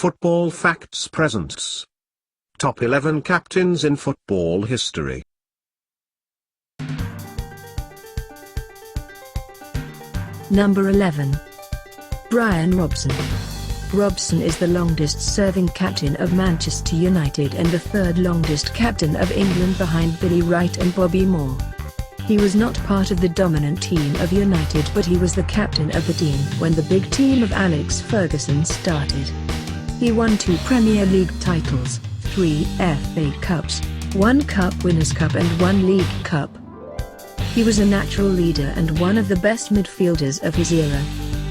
Football Facts presents Top 11 Captains in Football History. Number 11. Bryan Robson. Robson is the longest-serving captain of Manchester United and the third longest captain of England behind Billy Wright and Bobby Moore. He was not part of the dominant team of United, but he was the captain of the team when the big team of Alex Ferguson started. He won 2 Premier League titles, 3 FA Cups, 1 Cup Winners' Cup and 1 League Cup. He was a natural leader and one of the best midfielders of his era.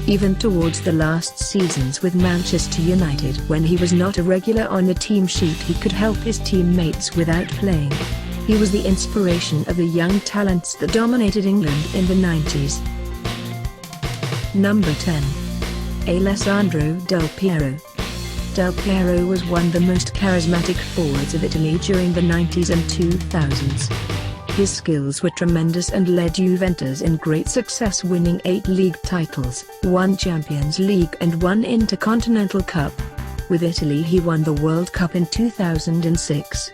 Even towards the last seasons with Manchester United, when he was not a regular on the team sheet, he could help his teammates without playing. He was the inspiration of the young talents that dominated England in the 90s. Number 10. Alessandro Del Piero. Del Piero was one of the most charismatic forwards of Italy during the 90s and 2000s. His skills were tremendous and led Juventus in great success, winning 8 league titles, 1 Champions League and 1 Intercontinental Cup. With Italy he won the World Cup in 2006.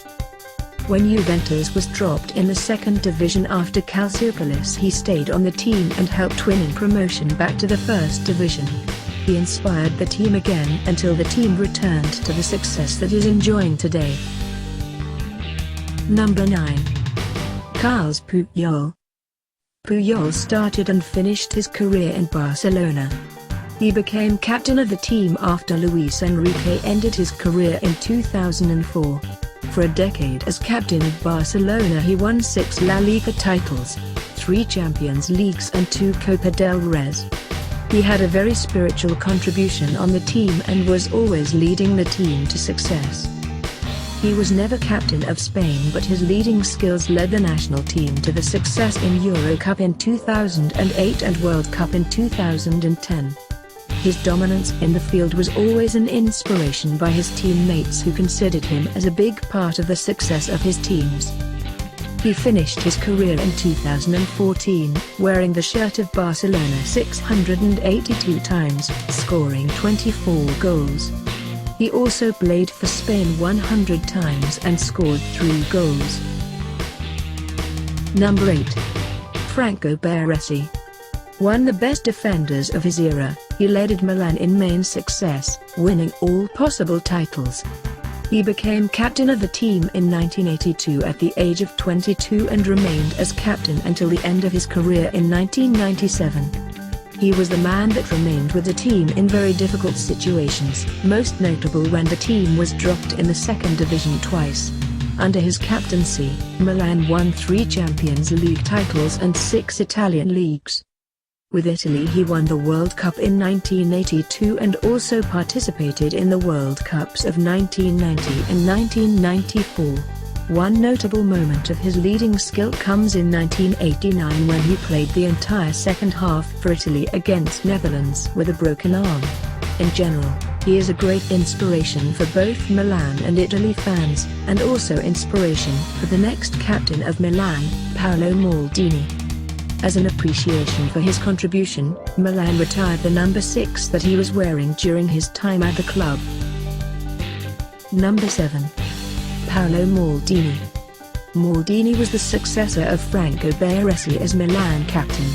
When Juventus was dropped in the second division after Calciopoli, he stayed on the team and helped winning promotion back to the first division. He inspired the team again until the team returned to the success that is enjoying today. Number 9. Carles Puyol. Puyol started and finished his career in Barcelona. He became captain of the team after Luis Enrique ended his career in 2004. For a decade as captain of Barcelona he won 6 La Liga titles, 3 Champions Leagues and 2 Copa del Rey. He had a very spiritual contribution on the team and was always leading the team to success. He was never captain of Spain, but his leading skills led the national team to the success in Euro Cup in 2008 and World Cup in 2010. His dominance in the field was always an inspiration by his teammates who considered him as a big part of the success of his teams. He finished his career in 2014, wearing the shirt of Barcelona 682 times, scoring 24 goals. He also played for Spain 100 times and scored 3 goals. Number 8. Franco Baresi. One of the best defenders of his era, he led Milan in main success, winning all possible titles. He became captain of the team in 1982 at the age of 22 and remained as captain until the end of his career in 1997. He was the man that remained with the team in very difficult situations, most notable when the team was dropped in the second division twice. Under his captaincy, Milan won 3 Champions League titles and 6 Italian leagues. With Italy he won the World Cup in 1982 and also participated in the World Cups of 1990 and 1994. One notable moment of his leading skill comes in 1989 when he played the entire second half for Italy against Netherlands with a broken arm. In general, he is a great inspiration for both Milan and Italy fans, and also inspiration for the next captain of Milan, Paolo Maldini. As an appreciation for his contribution, Milan retired the number 6 that he was wearing during his time at the club. Number 7. Paolo Maldini. Maldini was the successor of Franco Baresi as Milan captain.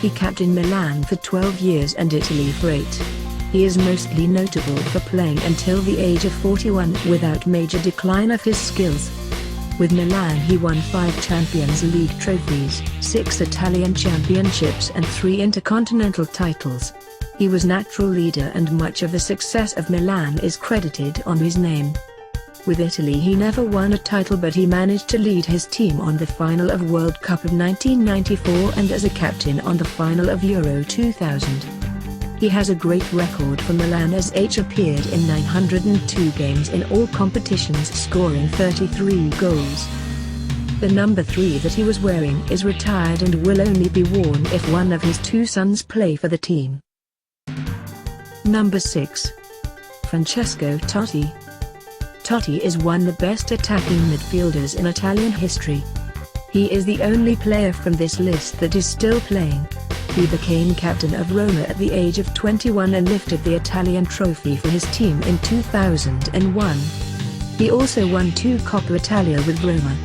He captained Milan for 12 years and Italy for 8. He is mostly notable for playing until the age of 41 without major decline of his skills. With Milan he won 5 Champions League trophies, 6 Italian championships and 3 intercontinental titles. He was natural leader and much of the success of Milan is credited on his name. With Italy he never won a title, but he managed to lead his team on the final of World Cup of 1994 and as a captain on the final of Euro 2000. He has a great record for Milan as he appeared in 902 games in all competitions, scoring 33 goals. The number 3 that he was wearing is retired and will only be worn if one of his 2 sons play for the team. Number 6. Francesco Totti. Totti is one of the best attacking midfielders in Italian history. He is the only player from this list that is still playing. He became captain of Roma at the age of 21 and lifted the Italian trophy for his team in 2001. He also won 2 Coppa Italia with Roma.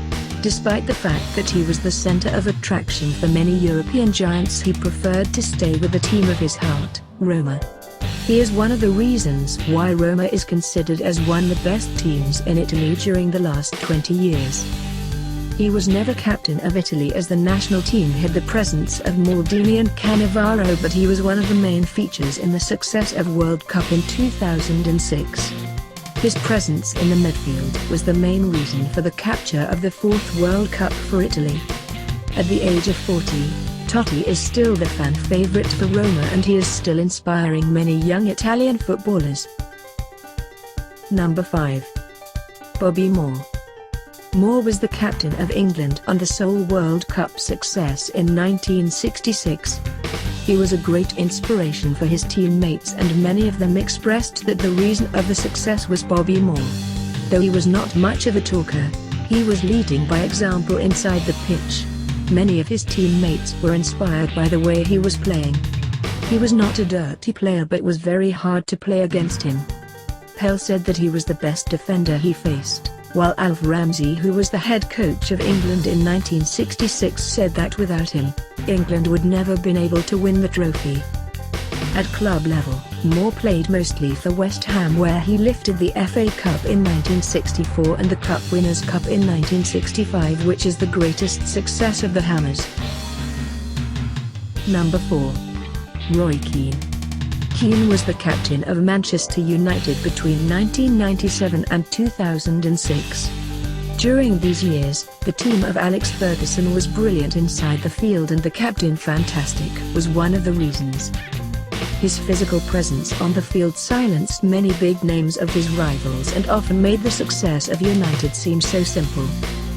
Despite the fact that he was the center of attraction for many European giants, he preferred to stay with the team of his heart, Roma. He is one of the reasons why Roma is considered as one of the best teams in Italy during the last 20 years. He was never captain of Italy as the national team had the presence of Maldini and Cannavaro, but he was one of the main features in the success of World Cup in 2006. His presence in the midfield was the main reason for the capture of the 4th World Cup for Italy. At the age of 40, Totti is still the fan favorite for Roma and he is still inspiring many young Italian footballers. Number 5. Bobby Moore. Moore was the captain of England on the sole World Cup success in 1966. He was a great inspiration for his teammates and many of them expressed that the reason of the success was Bobby Moore. Though he was not much of a talker, he was leading by example inside the pitch. Many of his teammates were inspired by the way he was playing. He was not a dirty player but was very hard to play against him. Pell said that he was the best defender he faced, while Alf Ramsey, who was the head coach of England in 1966, said that without him, England would never been able to win the trophy. At club level, Moore played mostly for West Ham, where he lifted the FA Cup in 1964 and the Cup Winners' Cup in 1965, which is the greatest success of the Hammers. Number 4. Roy Keane. Keane was the captain of Manchester United between 1997 and 2006. During these years, the team of Alex Ferguson was brilliant inside the field and the captain fantastic was one of the reasons. His physical presence on the field silenced many big names of his rivals and often made the success of United seem so simple.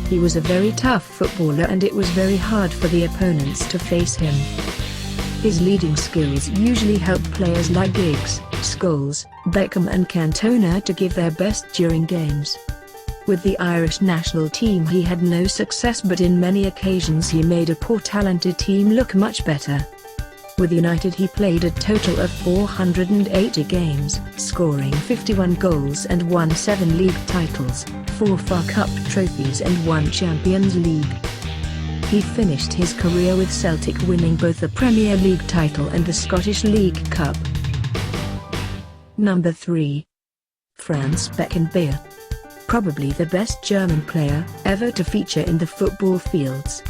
He was a very tough footballer and it was very hard for the opponents to face him. His leading skills usually helped players like Giggs, Scholes, Beckham and Cantona to give their best during games. With the Irish national team he had no success, but in many occasions he made a poor talented team look much better. With United he played a total of 480 games, scoring 51 goals and won 7 league titles, 4 FA Cup trophies and 1 Champions League. He finished his career with Celtic, winning both the Premier League title and the Scottish League Cup. Number 3. Franz Beckenbauer. Probably the best German player ever to feature in the football fields.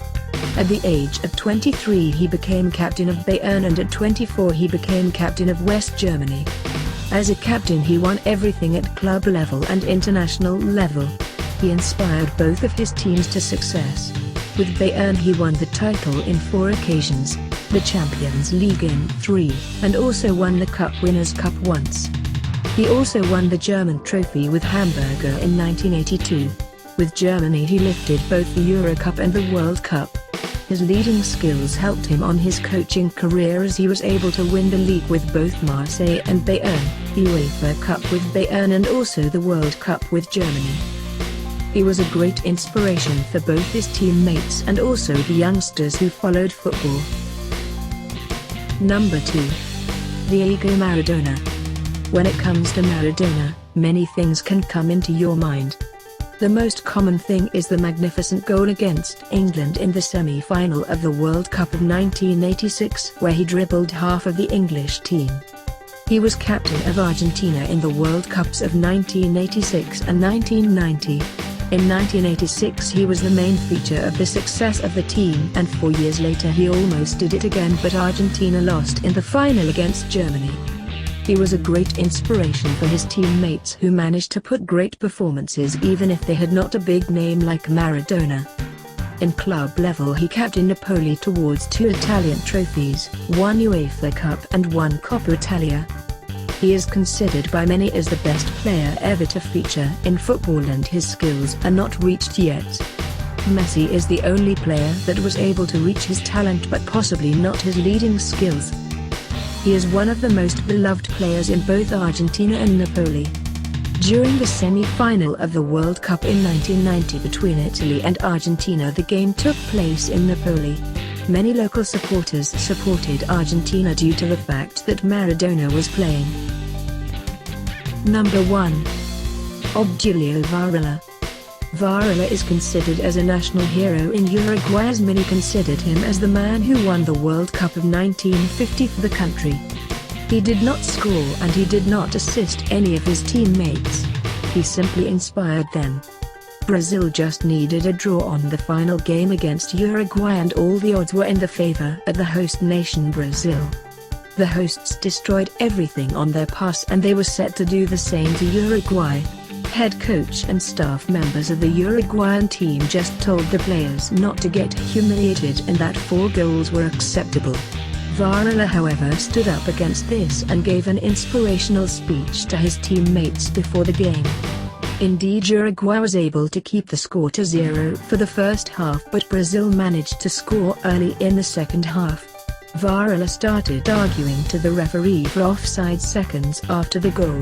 At the age of 23 he became captain of Bayern and at 24 he became captain of West Germany. As a captain he won everything at club level and international level. He inspired both of his teams to success. With Bayern he won the title in 4 occasions, the Champions League in 3, and also won the Cup Winners' Cup once. He also won the German trophy with Hamburger in 1982. With Germany he lifted both the Euro Cup and the World Cup. His leading skills helped him on his coaching career as he was able to win the league with both Marseille and Bayern, the UEFA Cup with Bayern and also the World Cup with Germany. He was a great inspiration for both his teammates and also the youngsters who followed football. Number 2. Diego Maradona. When it comes to Maradona, many things can come into your mind. The most common thing is the magnificent goal against England in the semi-final of the World Cup of 1986, where he dribbled half of the English team. He was captain of Argentina in the World Cups of 1986 and 1990. In 1986 he was the main feature of the success of the team, and 4 years later he almost did it again, but Argentina lost in the final against Germany. He was a great inspiration for his teammates who managed to put great performances even if they had not a big name like Maradona. In club level he captained Napoli towards 2 Italian trophies, 1 UEFA Cup and 1 Coppa Italia. He is considered by many as the best player ever to feature in football and his skills are not reached yet. Messi is the only player that was able to reach his talent but possibly not his leading skills. He is one of the most beloved players in both Argentina and Napoli. During the semi-final of the World Cup in 1990 between Italy and Argentina, the game took place in Napoli. Many local supporters supported Argentina due to the fact that Maradona was playing. Number 1. Obdulio Varela. Varela is considered as a national hero in Uruguay, as many considered him as the man who won the World Cup of 1950 for the country. He did not score and he did not assist any of his teammates. He simply inspired them. Brazil just needed a draw on the final game against Uruguay and all the odds were in the favor of the host nation Brazil. The hosts destroyed everything on their pass and they were set to do the same to Uruguay. Head coach and staff members of the Uruguayan team just told the players not to get humiliated and that 4 goals were acceptable. Varela, however, stood up against this and gave an inspirational speech to his teammates before the game. Indeed, Uruguay was able to keep the score to 0 for the first half, but Brazil managed to score early in the second half. Varela started arguing to the referee for offside seconds after the goal.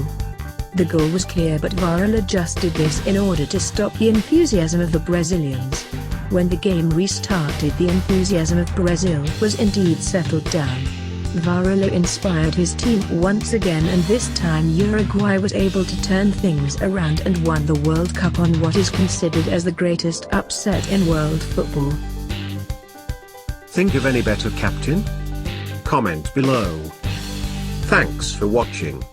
The goal was clear, but Varela just did this in order to stop the enthusiasm of the Brazilians. When the game restarted, the enthusiasm of Brazil was indeed settled down. Varela inspired his team once again, and this time Uruguay was able to turn things around and won the World Cup on what is considered as the greatest upset in world football. Think of any better captain? Comment below. Thanks for watching.